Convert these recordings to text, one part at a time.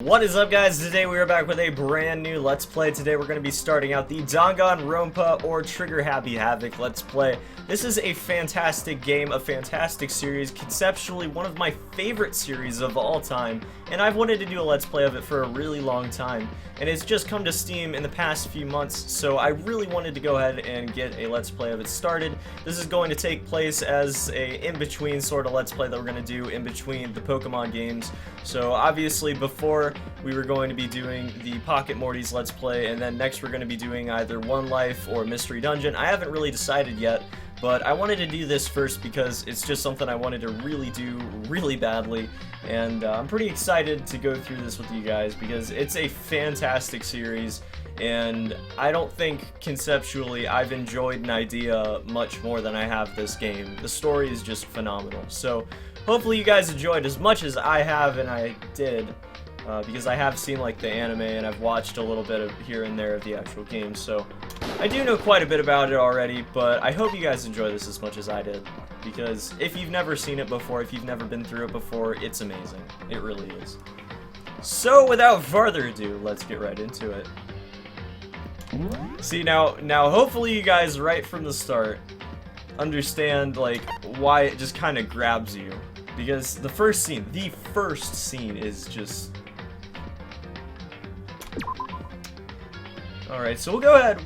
What is up, guys? Today we are back with a brand new Let's Play. Today we're going to be starting out the Danganronpa or Trigger Happy Havoc Let's Play. This is a fantastic game, a fantastic series, conceptually one of my favorite series of all time, and I've wanted to do a Let's Play of it for a really long time, and it's just come to Steam in the past few months, so I really wanted to go ahead and get a Let's Play of it started. This is going to take place as a in-between sort of Let's Play that we're going to do in between the Pokemon games. So obviously before we were going to be doing the Pocket Morty's Let's Play, and then next we're going to be doing either One Life or Mystery Dungeon. I haven't really decided yet, but I wanted to do this first because it's just something I wanted to really do really badly, and I'm pretty excited to go through this with you guys because it's a fantastic series, and I don't think conceptually I've enjoyed an idea much more than I have this game. The story is just phenomenal, so hopefully you guys enjoyed as much as I have, and I did. Because I have seen like the anime and I've watched a little bit of here and there of the actual game, so I do know quite a bit about it already, but I hope you guys enjoy this as much as I did, because if you've never seen it before, if you've never been through it before, it's amazing. It really is. So without further ado, let's get right into it. See, now hopefully you guys right from the start understand like why it just kind of grabs you, because the first scene is just... Alright, so we'll go ahead,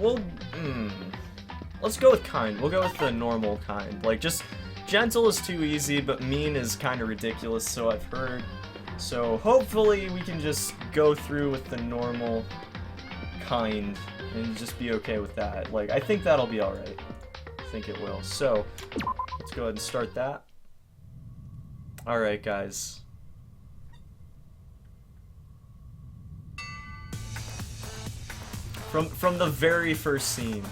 let's go with kind. We'll go with the normal kind. Like, just gentle is too easy, but mean is kind of ridiculous, so I've heard. So hopefully we can just go through with the normal kind and just be okay with that. Like, I think that'll be alright. I think it will. So, let's go ahead and start that. Alright, guys. From the very first scene.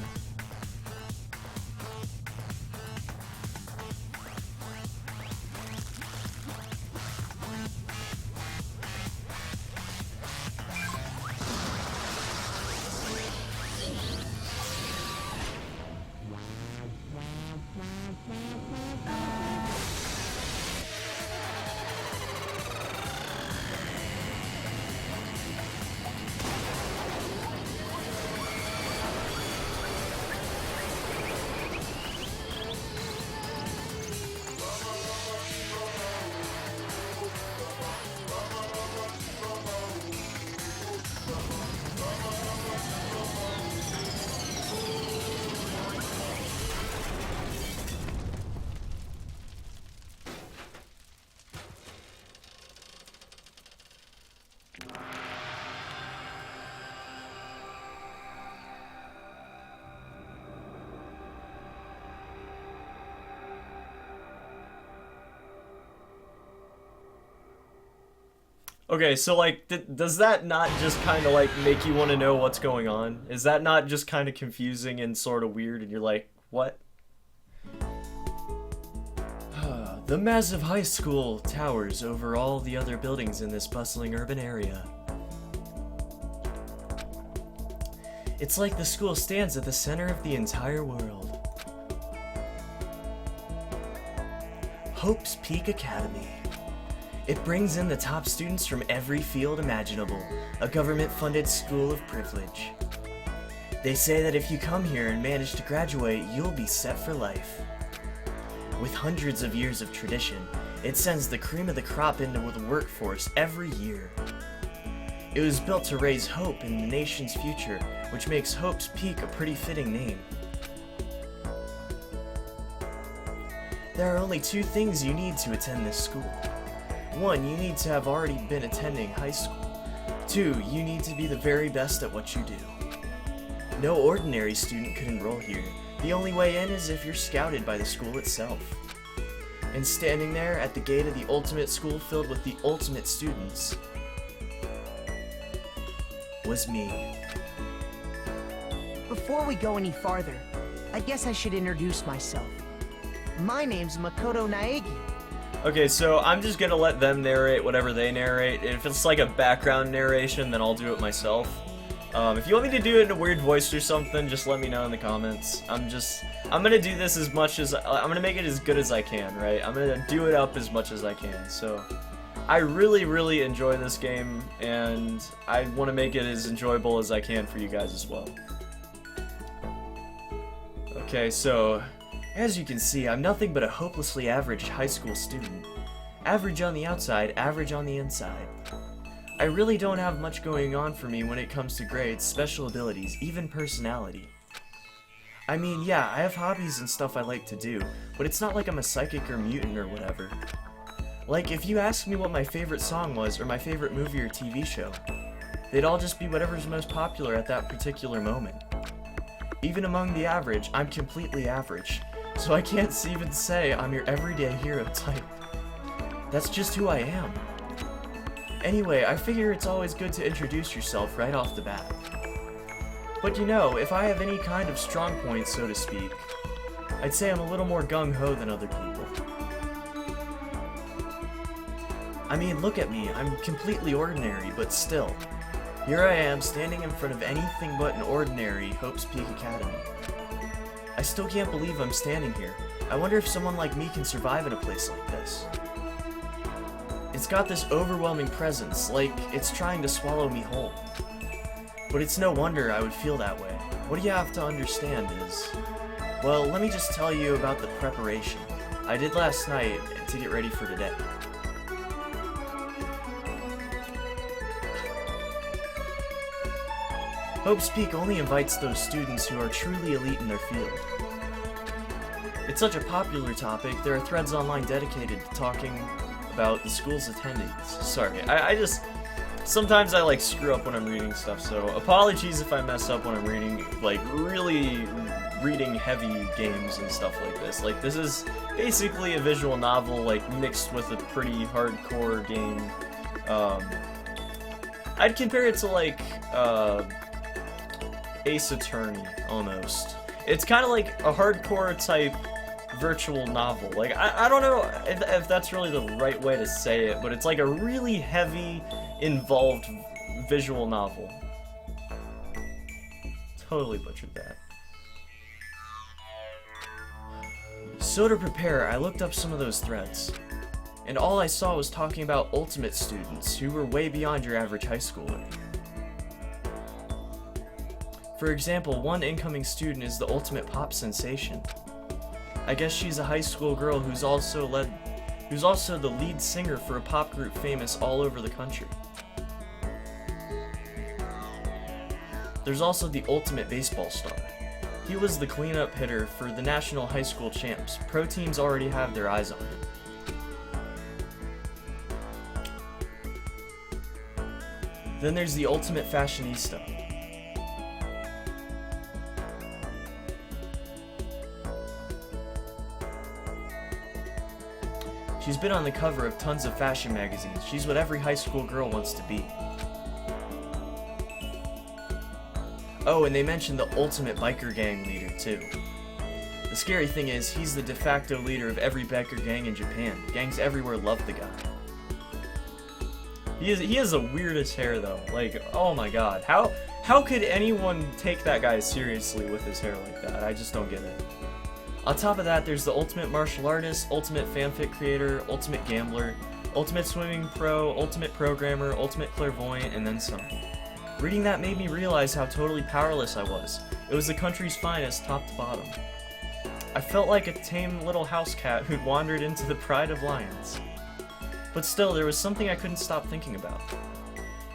Okay, so like, does that not just kind of like make you want to know what's going on? Is that not just kind of confusing and sort of weird, and you're like, what? The massive high school towers over all the other buildings in this bustling urban area. It's like the school stands at the center of the entire world. Hope's Peak Academy. It brings in the top students from every field imaginable, a government-funded school of privilege. They say that if you come here and manage to graduate, you'll be set for life. With hundreds of years of tradition, it sends the cream of the crop into the workforce every year. It was built to raise hope in the nation's future, which makes Hope's Peak a pretty fitting name. There are only two things you need to attend this school. 1, you need to have already been attending high school. 2, you need to be the very best at what you do. No ordinary student could enroll here. The only way in is if you're scouted by the school itself. And standing there at the gate of the ultimate school filled with the ultimate students was me. Before we go any farther, I guess I should introduce myself. My name's Makoto Naegi. Okay, so I'm just gonna let them narrate whatever they narrate. If it's like a background narration, then I'll do it myself. If you want me to do it in a weird voice or something, just let me know in the comments. I'm gonna do this as much as, I'm gonna make it as good as I can, right? I'm gonna do it up as much as I can, so I really enjoy this game, and I want to make it as enjoyable as I can for you guys as well. Okay, so, as you can see, I'm nothing but a hopelessly average high school student. Average on the outside, average on the inside. I really don't have much going on for me when it comes to grades, special abilities, even personality. I mean, yeah, I have hobbies and stuff I like to do, but it's not like I'm a psychic or mutant or whatever. Like, if you asked me what my favorite song was or my favorite movie or TV show, they'd all just be whatever's most popular at that particular moment. Even among the average, I'm completely average, so I can't even say I'm your everyday hero type. That's just who I am. Anyway, I figure it's always good to introduce yourself right off the bat. But you know, if I have any kind of strong points, so to speak, I'd say I'm a little more gung-ho than other people. I mean, look at me, I'm completely ordinary, but still. Here I am, standing in front of anything but an ordinary Hope's Peak Academy. I still can't believe I'm standing here. I wonder if someone like me can survive in a place like this. It's got this overwhelming presence, like it's trying to swallow me whole. But it's no wonder I would feel that way. What you have to understand is, well, let me just tell you about the preparation I did last night to get ready for today. Hope's Peak only invites those students who are truly elite in their field. It's such a popular topic, there are threads online dedicated to talking about the school's attendance. Sorry, I just... Sometimes I like screw up when I'm reading stuff, so apologies if I mess up when I'm reading, like, really reading heavy games and stuff like this. Like, this is basically a visual novel, like, mixed with a pretty hardcore game. I'd compare it to, like, Ace Attorney, almost. It's kind of like a hardcore type virtual novel. Like, I don't know if that's really the right way to say it, but it's like a really heavy, involved visual novel. Totally butchered that. So to prepare, I looked up some of those threads, and all I saw was talking about ultimate students who were way beyond your average high schooler. For example, one incoming student is the ultimate pop sensation. I guess she's a high school girl who's also the lead singer for a pop group famous all over the country. There's also the ultimate baseball star. He was the cleanup hitter for the national high school champs. Pro teams already have their eyes on him. Then there's the ultimate fashionista. She's been on the cover of tons of fashion magazines. She's what every high school girl wants to be. Oh, and they mentioned the ultimate biker gang leader, too. The scary thing is, he's the de facto leader of every biker gang in Japan. Gangs everywhere love the guy. He has the weirdest hair, though. Like, oh my god. How could anyone take that guy seriously with his hair like that? I just don't get it. On top of that, there's the ultimate martial artist, ultimate fanfic creator, ultimate gambler, ultimate swimming pro, ultimate programmer, ultimate clairvoyant, and then some. Reading that made me realize how totally powerless I was. It was the country's finest, top to bottom. I felt like a tame little house cat who'd wandered into the pride of lions. But still, there was something I couldn't stop thinking about.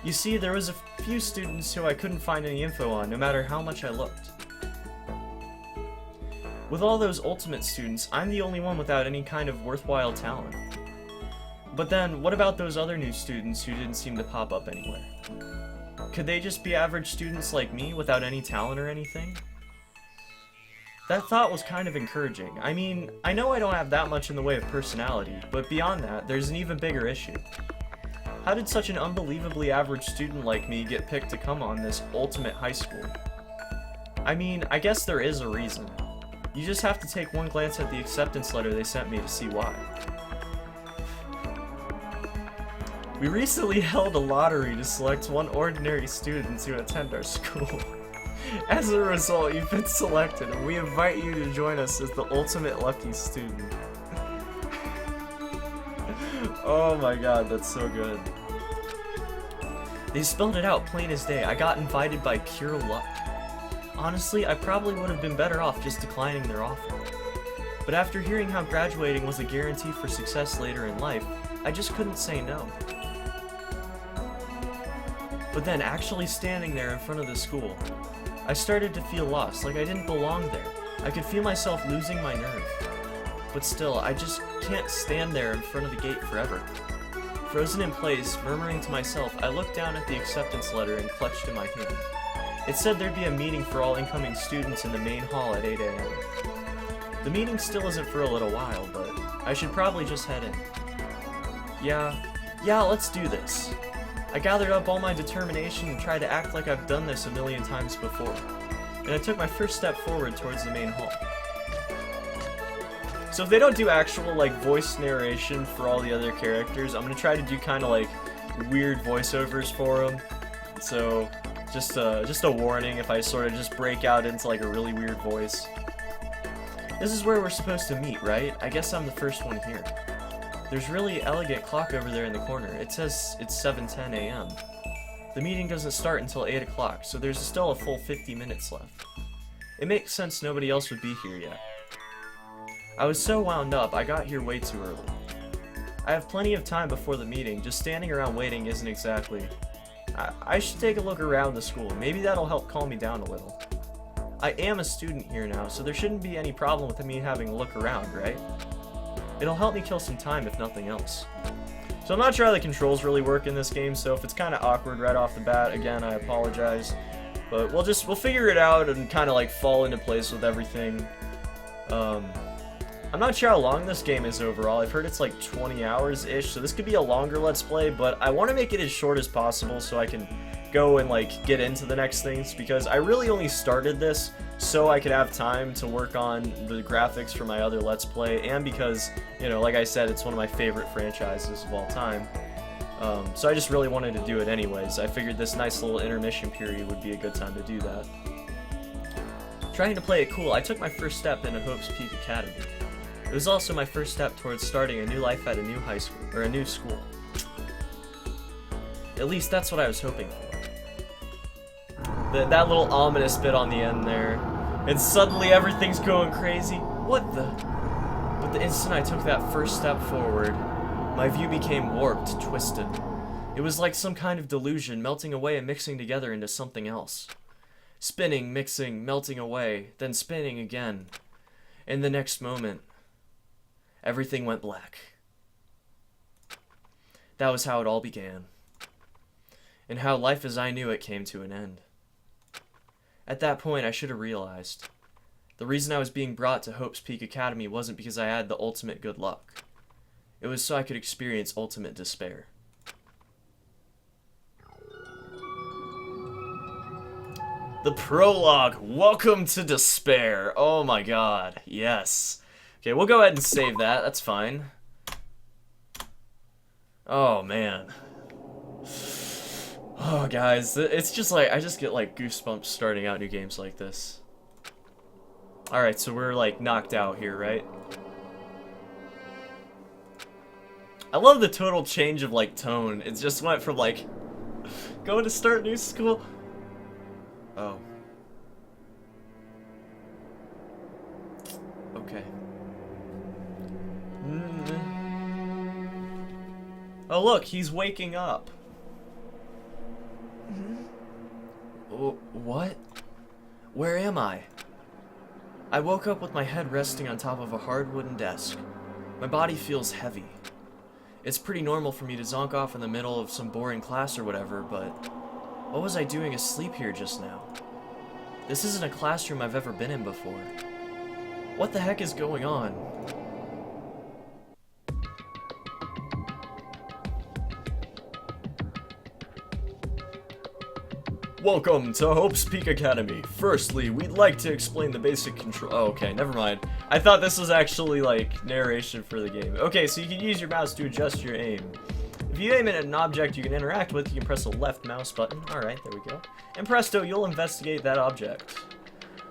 You see, there was a few students who I couldn't find any info on, no matter how much I looked. With all those ultimate students, I'm the only one without any kind of worthwhile talent. But then, what about those other new students who didn't seem to pop up anywhere? Could they just be average students like me without any talent or anything? That thought was kind of encouraging. I mean, I know I don't have that much in the way of personality, but beyond that, there's an even bigger issue. How did such an unbelievably average student like me get picked to come on this ultimate high school? I mean, I guess there is a reason. You just have to take one glance at the acceptance letter they sent me to see why. We recently held a lottery to select one ordinary student to attend our school. As a result, you've been selected, and we invite you to join us as the ultimate lucky student. Oh my god, that's so good. They spelled it out plain as day. I got invited by pure luck. Honestly, I probably would have been better off just declining their offer. But after hearing how graduating was a guarantee for success later in life, I just couldn't say no. But then, actually standing there in front of the school, I started to feel lost, like I didn't belong there. I could feel myself losing my nerve. But still, I just can't stand there in front of the gate forever. Frozen in place, murmuring to myself, I looked down at the acceptance letter and clutched in my hand. It said there'd be a meeting for all incoming students in the main hall at 8 a.m. The meeting still isn't for a little while, but I should probably just head in. Yeah, let's do this. I gathered up all my determination and tried to act like I've done this a million times before. And I took my first step forward towards the main hall. So if they don't do actual, like, voice narration for all the other characters, I'm gonna try to do kind of, like, weird voiceovers for them. So, just a warning if I sort of just break out into, like, a really weird voice. This is where we're supposed to meet, right? I guess I'm the first one here. There's a really elegant clock over there in the corner. It says it's 7:10 a.m. The meeting doesn't start until 8 o'clock, so there's still a full 50 minutes left. It makes sense nobody else would be here yet. I was so wound up, I got here way too early. I have plenty of time before the meeting, just standing around waiting isn't exactly... I should take a look around the school, maybe that'll help calm me down a little. I am a student here now, so there shouldn't be any problem with me having a look around, right? It'll help me kill some time if nothing else. So I'm not sure how the controls really work in this game, so if it's kind of awkward right off the bat, again, I apologize. But we'll figure it out and kind of like fall into place with everything. I'm not sure how long this game is overall. I've heard it's like 20 hours-ish, so this could be a longer Let's Play, but I want to make it as short as possible so I can go and like get into the next things, because I really only started this so I could have time to work on the graphics for my other Let's Play, and because, you know, like I said, it's one of my favorite franchises of all time. So I just really wanted to do it anyways. I figured this nice little intermission period would be a good time to do that. Trying to play it cool, I took my first step into Hope's Peak Academy. It was also my first step towards starting a new life at a new high school, or a new school. At least that's what I was hoping for. That little ominous bit on the end there. And suddenly everything's going crazy. What the? But the instant I took that first step forward, my view became warped, twisted. It was like some kind of delusion melting away and mixing together into something else. Spinning, mixing, melting away, then spinning again. In the next moment, everything went black. That was how it all began. And how life as I knew it came to an end. At that point, I should have realized. The reason I was being brought to Hope's Peak Academy wasn't because I had the ultimate good luck. It was so I could experience ultimate despair. The prologue. Welcome to despair. Oh my god. Yes. Okay, we'll go ahead and save that. That's fine. Oh, man. Oh, guys. It's just like, I just get like goosebumps starting out new games like this. Alright, so we're like knocked out here, right? I love the total change of like tone. It just went from like going to start new school. Oh. Okay. Oh look, he's waking up. Oh, what? Where am I? I woke up with my head resting on top of a hard wooden desk. My body feels heavy. It's pretty normal for me to zonk off in the middle of some boring class or whatever, but what was I doing asleep here just now? This isn't a classroom I've ever been in before. What the heck is going on? Welcome to Hope's Peak Academy. Firstly, we'd like to explain the basic control. Oh, okay, never mind. I thought this was actually like narration for the game. Okay, so you can use your mouse to adjust your aim. If you aim at an object you can interact with, you can press the left mouse button. Alright, there we go. And presto, you'll investigate that object.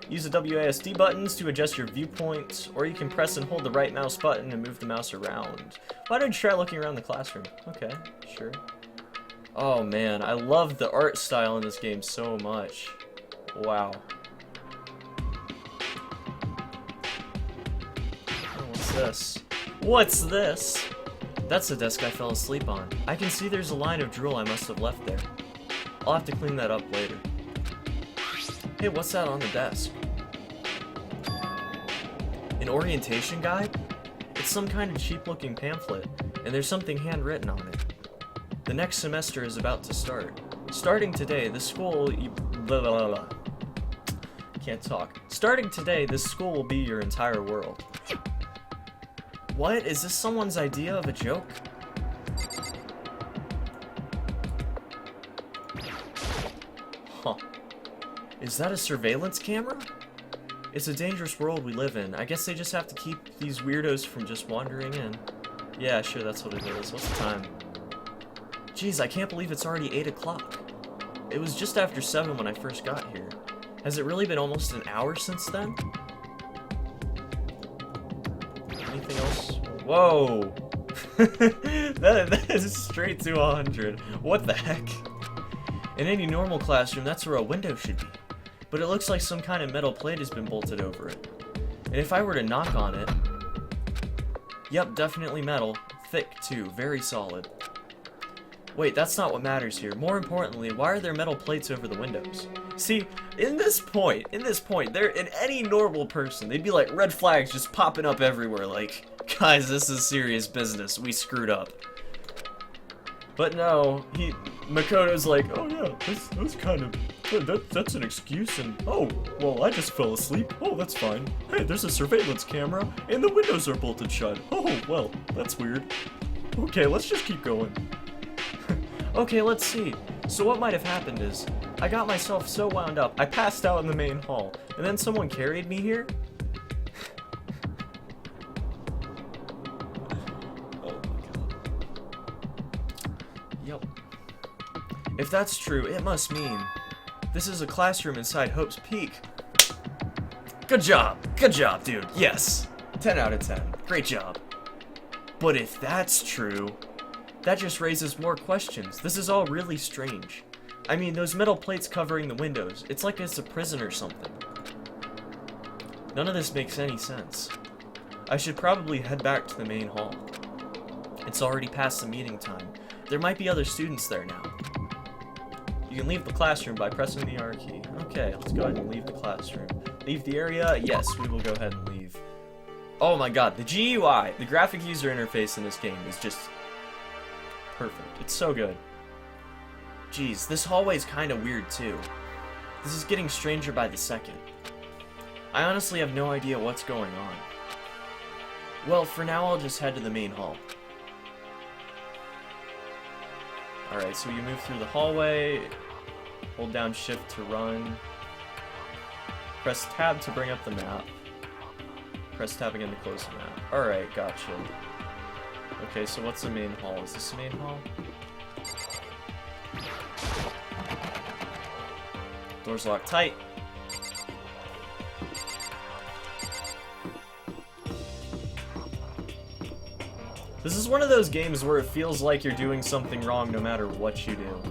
Use the WASD buttons to adjust your viewpoint, or you can press and hold the right mouse button and move the mouse around. Why don't you try looking around the classroom? Okay, sure. Oh man, I love the art style in this game so much. Wow. Oh, what's this? What's this? That's the desk I fell asleep on. I can see there's a line of drool I must have left there. I'll have to clean that up later. Hey, what's that on the desk? An orientation guide? It's some kind of cheap-looking pamphlet, and there's something handwritten on it. The next semester is about to start. Starting today, the school... Blah, blah, blah. Can't talk. Starting today, this school will be your entire world. What? Is this someone's idea of a joke? Huh. Is that a surveillance camera? It's a dangerous world we live in. I guess they just have to keep these weirdos from just wandering in. Yeah, sure, that's what it is. What's the time? Jeez, I can't believe it's already 8 o'clock. It was just after 7 when I first got here. Has it really been almost an hour since then? Anything else? Whoa! that is straight to 100. What the heck? In any normal classroom, that's where a window should be. But it looks like some kind of metal plate has been bolted over it. And if I were to knock on it... Yep, definitely metal. Thick, too. Very solid. Wait, that's not what matters here. More importantly, why are there metal plates over the windows? See, in this point, they're in any normal person, they'd be like red flags just popping up everywhere, like, guys, this is serious business, we screwed up. But no, Makoto's like, oh yeah, that's kind of, that's an excuse, and oh, well, I just fell asleep, oh, that's fine. Hey, there's a surveillance camera, and the windows are bolted shut. Oh, well, that's weird. Okay, let's just keep going. Okay, let's see. So what might have happened is, I got myself so wound up, I passed out in the main hall, and then someone carried me here? Oh my god. Yep. If that's true, it must mean this is a classroom inside Hope's Peak. Good job, dude, yes. 10 out of 10, great job. But if that's true, that just raises more questions. This is all really strange. I mean, those metal plates covering the windows, it's like it's a prison or something. None of this makes any sense. I should probably head back to the main hall. It's already past the meeting time. There might be other students there now. You can leave the classroom by pressing the R key. Okay, let's go ahead and leave the classroom. Leave the area? Yes, we will go ahead and leave. Oh my god, the GUI, the graphic user interface in this game is just perfect. It's so good. Jeez, this hallway's kind of weird too. This is getting stranger by the second. I honestly have no idea what's going on. Well, for now I'll just head to the main hall. Alright, so you move through the hallway, hold down shift to run, press tab to bring up the map, press tab again to close the map. Alright, gotcha. Okay, so what's the main hall? Is this the main hall? Doors locked tight. This is one of those games where it feels like you're doing something wrong no matter what you do.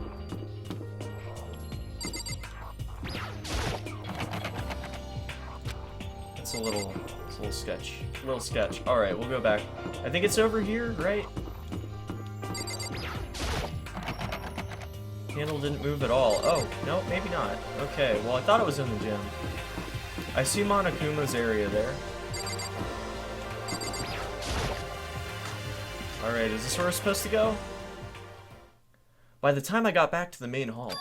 It's a little sketch. A little sketch. Alright, we'll go back. I think it's over here, right? Handle didn't move at all. Oh, no, maybe not. Okay, well I thought it was in the gym. I see Monokuma's area there. Alright, is this where we're supposed to go? By the time I got back to the main hall,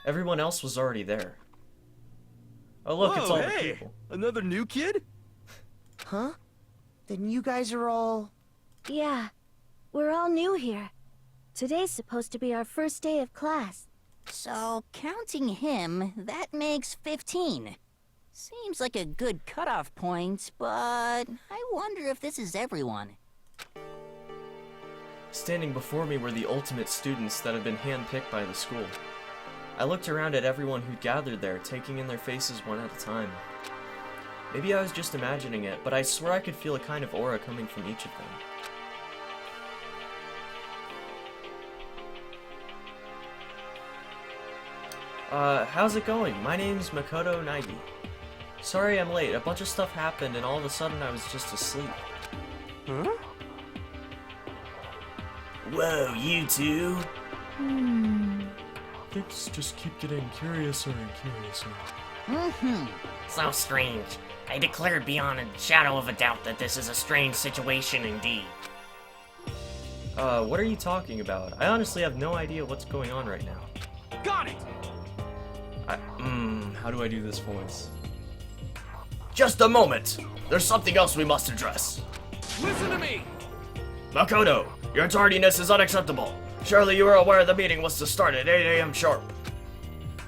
everyone else was already there. Oh look, it's all the people. Another new kid? Huh? Then you guys are all... Yeah, we're all new here. Today's supposed to be our first day of class. So, counting him, that makes 15. Seems like a good cutoff point, but I wonder if this is everyone. Standing before me were the ultimate students that have been handpicked by the school. I looked around at everyone who gathered there, taking in their faces one at a time. Maybe I was just imagining it, but I swear I could feel a kind of aura coming from each of them. How's it going? My name's Makoto Naegi. Sorry I'm late. A bunch of stuff happened and all of a sudden I was just asleep. Huh? Whoa, you two? Things just keep getting curiouser and curiouser. So strange. I declare beyond a shadow of a doubt that this is a strange situation indeed. What are you talking about? I honestly have no idea what's going on right now. Got it! How do I do this voice? Just a moment! There's something else we must address. Listen to me! Makoto, your tardiness is unacceptable. Surely you were aware the meeting was to start at 8 a.m. sharp.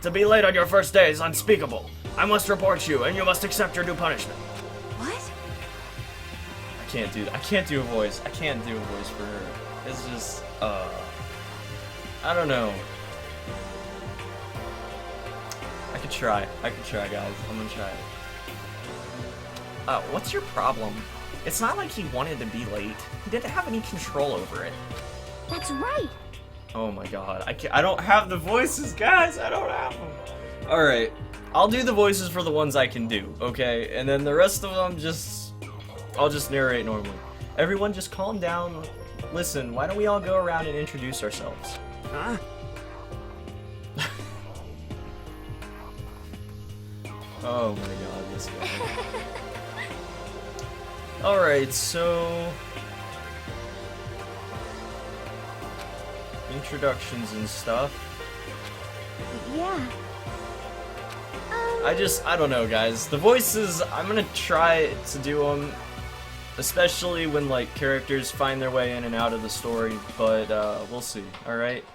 To be late on your first day is unspeakable. I must report you, and you must accept your due punishment. What? I can't do a voice. I can't do a voice for her. It's just, I don't know. I could try, guys. I'm gonna try it. What's your problem? It's not like he wanted to be late. He didn't have any control over it. That's right. Oh my god, I don't have the voices, guys. I don't have them. All right, I'll do the voices for the ones I can do, okay? And then the rest of them I'll just narrate normally. Everyone just calm down. Listen, why don't we all go around and introduce ourselves? Huh? Oh my god, this guy. Alright, so... introductions and stuff. Yeah. I don't know, guys. The voices, I'm gonna try to do them, especially when, like, characters find their way in and out of the story, but, we'll see, alright?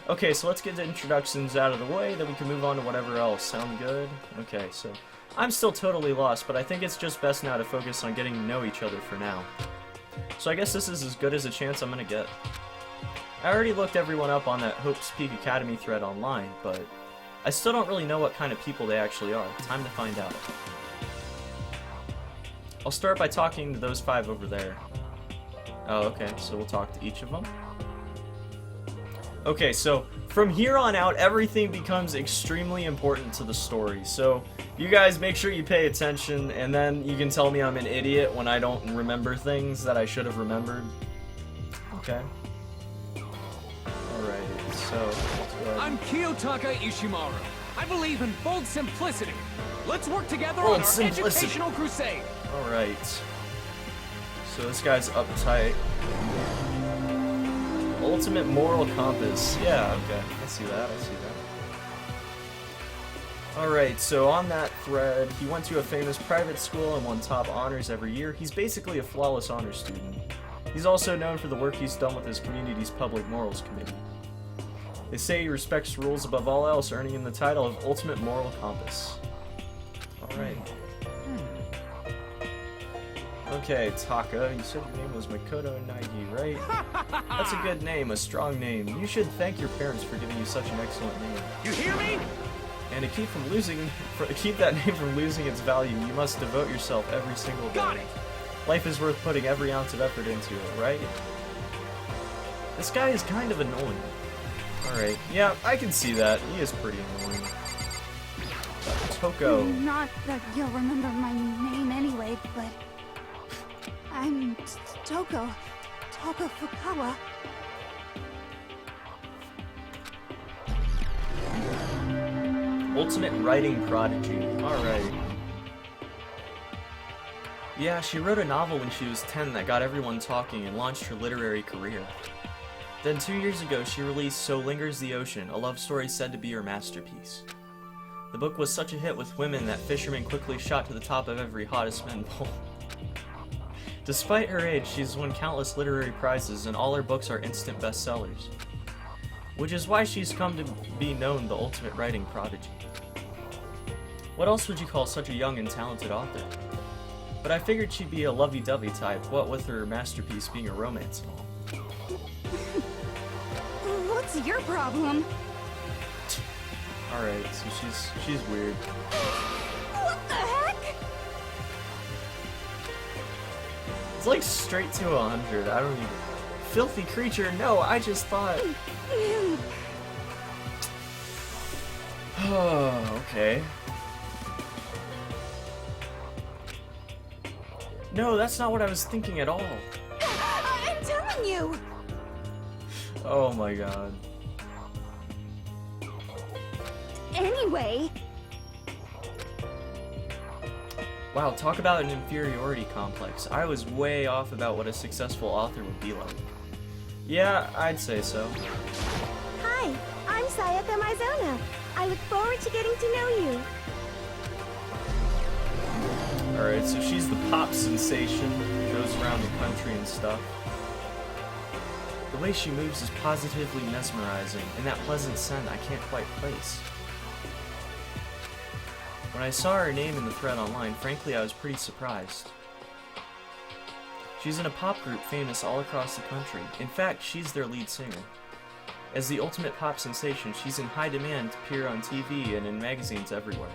Okay, so let's get the introductions out of the way, then we can move on to whatever else. Sound good? Okay, so I'm still totally lost, but I think it's just best now to focus on getting to know each other for now. So I guess this is as good as a chance I'm gonna get. I already looked everyone up on that Hope's Peak Academy thread online, but I still don't really know what kind of people they actually are. Time to find out. I'll start by talking to those 5 over there. Oh, okay, so we'll talk to each of them. Okay, so from here on out, everything becomes extremely important to the story. So you guys make sure you pay attention, and then you can tell me I'm an idiot when I don't remember things that I should have remembered. Okay. Alright, so let's go ahead. I'm Kiyotaka Ishimaru. I believe in bold simplicity. Let's work together Bold on our simplicity. educational crusade. Alright. So this guy's uptight. Ultimate moral compass. Yeah, okay. I see that. Alright, so on that thread, he went to a famous private school and won top honors every year. He's basically a flawless honor student. He's also known for the work he's done with his community's public morals committee. They say he respects rules above all else, earning him the title of Ultimate Moral Compass. Alright. Okay, Taka, you said your name was Makoto Naegi, right? That's a good name, a strong name. You should thank your parents for giving you such an excellent name. You hear me? And to keep that name from losing its value, you must devote yourself every single day. Got it. Life is worth putting every ounce of effort into it, right? This guy is kind of annoying. Alright, yeah, I can see that. He is pretty annoying. Toko. Not that you'll remember my name anyway, but I'm Toko Fukawa. Ultimate writing prodigy. Alright. Yeah, she wrote a novel when she was 10 that got everyone talking and launched her literary career. Then 2 years ago, she released So Lingers the Ocean, a love story said to be her masterpiece. The book was such a hit with women that fishermen quickly shot to the top of every hottest men poll. Despite her age, she's won countless literary prizes and all her books are instant bestsellers. Which is why she's come to be known the ultimate writing prodigy. What else would you call such a young and talented author? But I figured she'd be a lovey-dovey type, what with her masterpiece being a romance and all. What's your problem? Alright, so she's weird. What the heck? It's like straight to 100. I don't even... Filthy creature, no, I just thought... Oh, okay. No, that's not what I was thinking at all. I'm telling you. Oh my god. Anyway. Wow, talk about an inferiority complex. I was way off about what a successful author would be like. Yeah, I'd say so. Hi, I'm Sayaka Maizona. I look forward to getting to know you. Alright, so she's the pop sensation, goes around the country and stuff. The way she moves is positively mesmerizing, and that pleasant scent I can't quite place. When I saw her name in the thread online, frankly I was pretty surprised. She's in a pop group famous all across the country. In fact, she's their lead singer. As the ultimate pop sensation, she's in high demand to appear on TV and in magazines everywhere.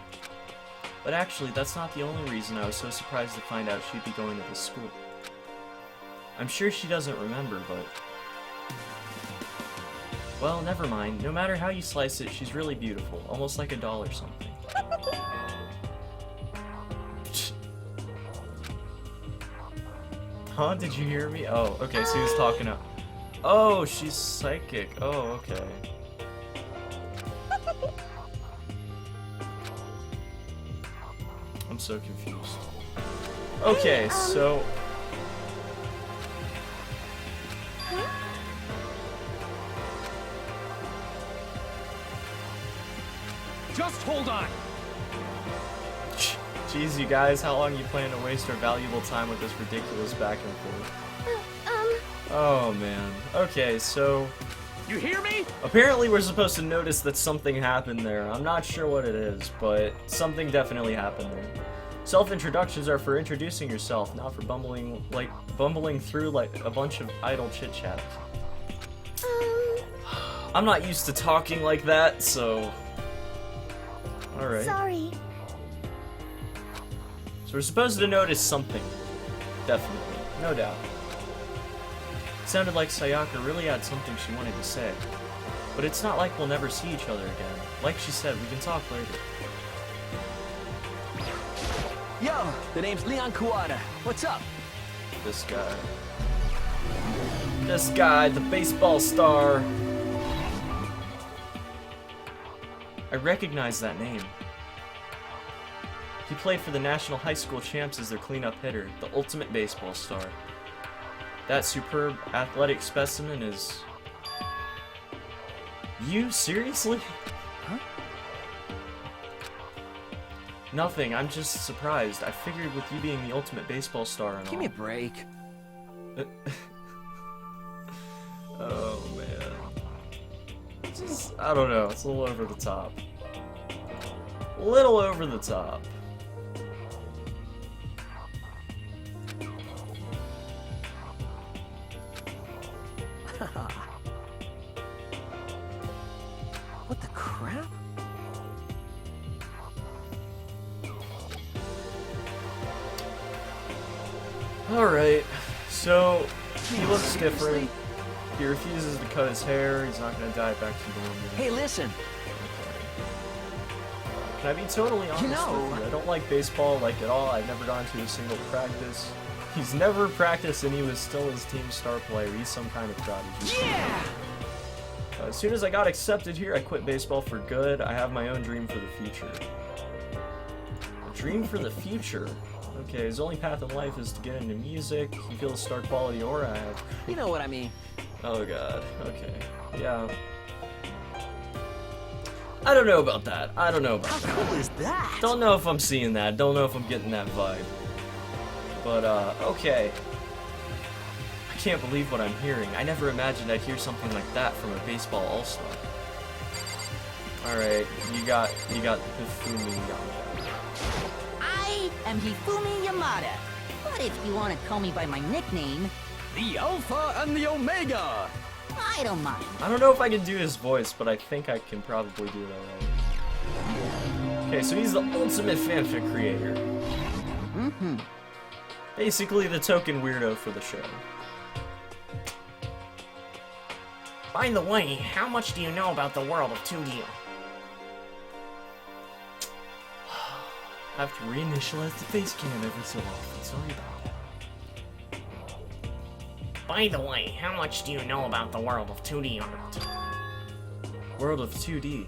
But actually, that's not the only reason I was so surprised to find out she'd be going to this school. I'm sure she doesn't remember, but... Well, never mind. No matter how you slice it, she's really beautiful, almost like a doll or something. Huh? Did you hear me? Oh, okay, so he was talking up. Oh, she's psychic. Oh, okay. I'm so confused. Okay, so... Just hold on. Jeez, you guys, how long you plan to waste our valuable time with this ridiculous back and forth? Oh, man. Okay, so... You hear me? Apparently we're supposed to notice that something happened there. I'm not sure what it is, but something definitely happened there. Self-introductions are for introducing yourself, not for bumbling through like a bunch of idle chit-chat. I'm not used to talking like that, so... Alright. Sorry. So we're supposed to notice something. Definitely. No doubt. It sounded like Sayaka really had something she wanted to say. But it's not like we'll never see each other again. Like she said, we can talk later. Yo, the name's Leon Kuwata. What's up? This guy. This guy, the baseball star. I recognize that name. He played for the National High School Champs as their cleanup hitter, the ultimate baseball star. That superb athletic specimen is... You? Seriously? Huh? Nothing, I'm just surprised. I figured with you being the ultimate baseball star and all... Give me a break. Oh, man. Just, I don't know, it's a little over the top. A little over the top. What the crap? Alright, so he looks different. He refuses to cut his hair. He's not going to dye it back to normal. Hey, listen. Can I be totally honest know- with you? I don't like baseball like at all. I've never gone to a single practice. He's never practiced and he was still his team star player. He's some kind of prodigy. Yeah! As soon as I got accepted here, I quit baseball for good. I have my own dream for the future. A dream for the future? Okay, his only path in life is to get into music. You feel the star quality aura I have. You know what I mean. Oh god, okay. Yeah. I don't know about that. I don't know about How that. cool is that? Don't know if I'm seeing that. Don't know if I'm getting that vibe. But, okay. I can't believe what I'm hearing. I never imagined I'd hear something like that from a baseball all-star. Alright, you got Hifumi Yamada. I am Hifumi Yamada. But if you want to call me by my nickname, The Alpha and the Omega! I don't mind. I don't know if I can do his voice, but I think I can probably do it alright. Okay, so he's the ultimate fanfic creator. Basically the token weirdo for the show. By the way, how much do you know about the world of 2D? I have to reinitialize the face cam every so often. Sorry about that. By the way, how much do you know about the world of 2D art? World of 2D.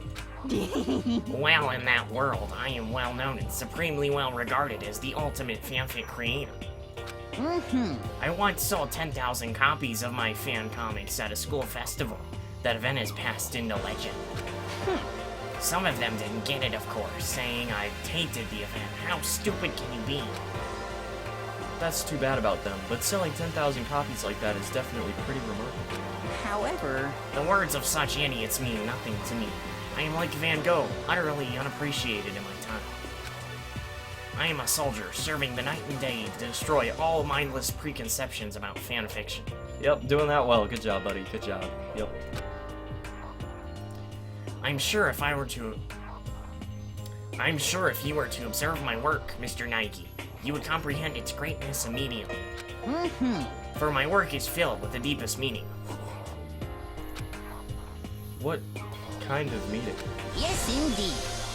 Well, in that world, I am well known and supremely well regarded as the ultimate fanfic creator. I once sold 10,000 copies of my fan comics at a school festival. That event has passed into legend. Some of them didn't get it, of course, saying I tainted the event. How stupid can you be? That's too bad about them, but selling 10,000 copies like that is definitely pretty remarkable. However, The words of such idiots mean nothing to me. I am like Van Gogh, utterly unappreciated in my time. I am a soldier, serving the night and day to destroy all mindless preconceptions about fan fiction. Yep, doing that well. Good job, buddy. Good job. Yep. I'm sure if you were to observe my work, Mr. Nike, you would comprehend its greatness immediately. For my work is filled with the deepest meaning. What kind of meeting? yes indeed.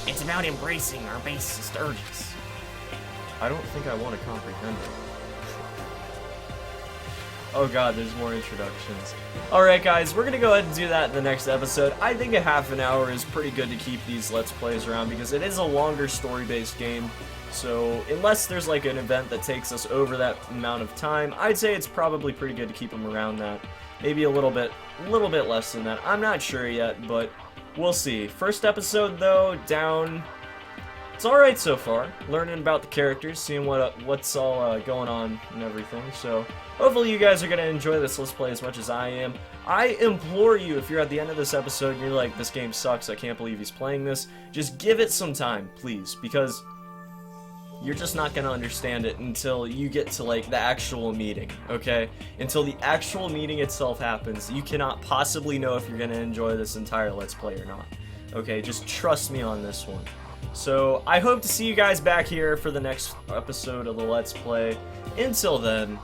It's about embracing our basest urges. I don't think I want to comprehend it. Oh god, there's more introductions. Alright guys, we're gonna go ahead and do that in the next episode. I think a half an hour is pretty good to keep these Let's Plays around because it is a longer story-based game. So, unless there's like an event that takes us over that amount of time, I'd say it's probably pretty good to keep them around that. Maybe a little bit less than that. I'm not sure yet, but we'll see. First episode though, down. It's alright so far. Learning about the characters, seeing what's all going on and everything. So, hopefully you guys are going to enjoy this Let's Play as much as I am. I implore you, if you're at the end of this episode and you're like, this game sucks, I can't believe he's playing this, just give it some time, please, because you're just not going to understand it until you get to, like, the actual meeting, okay? Until the actual meeting itself happens, you cannot possibly know if you're going to enjoy this entire Let's Play or not. Okay, just trust me on this one. So, I hope to see you guys back here for the next episode of the Let's Play. Until then,